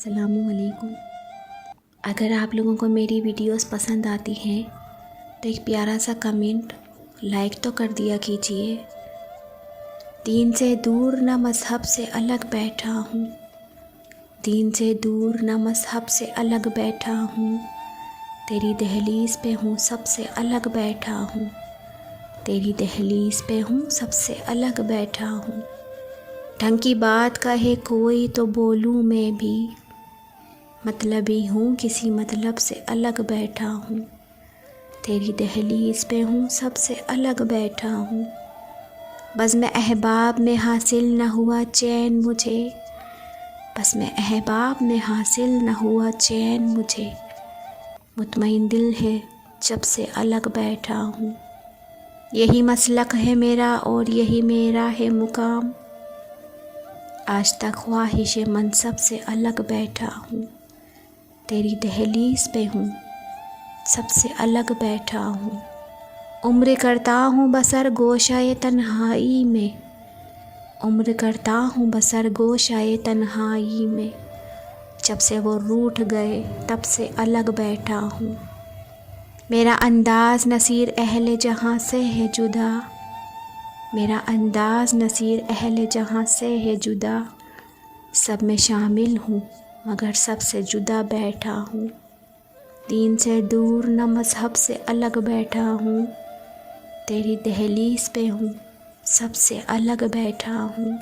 अस्सलामुअलैकुम। अगर आप लोगों को मेरी वीडियोस पसंद आती हैं तो एक प्यारा सा कमेंट लाइक तो कर दिया कीजिए। दीन से दूर न मज़हब से अलग बैठा हूँ, दीन से दूर न मज़हब से अलग बैठा हूँ, तेरी दहलीज़ पे हूँ सबसे अलग बैठा हूँ, तेरी दहलीज़ पे हूँ सबसे अलग बैठा हूँ। ढंग की बात कहे कोई तो बोलूँ मैं भी, मतलबी हूँ किसी मतलब से अलग बैठा हूँ, तेरी दहलीज़ पे हूँ सबसे अलग बैठा हूँ। बज़्म अहबाब में हासिल न हुआ चैन मुझे, बज़्म अहबाब में हासिल न हुआ चैन मुझे, मुतमईन दिल है जब से अलग बैठा हूँ। यही मसलक है मेरा और यही मेरा है मुकाम, आज तक ख्वाहिश मनसब से अलग बैठा हूँ, तेरी दहलीज़ पे हूँ सबसे अलग बैठा हूँ। उम्र करता हूँ बसर गोशाए तन्हाई में, उम्र करता हूँ बसर गोशाए तन्हाई में, जब से वो रूठ गए तब से अलग बैठा हूँ। मेरा अंदाज़ नसीर अहले जहाँ से है जुदा, मेरा अंदाज़ नसीर अहले जहाँ से है जुदा, सब में शामिल हूँ मगर सबसे जुदा बैठा हूँ। दीन से दूर न मज़हब से अलग बैठा हूँ, तेरी दहलीज़ पे हूँ सबसे अलग बैठा हूँ।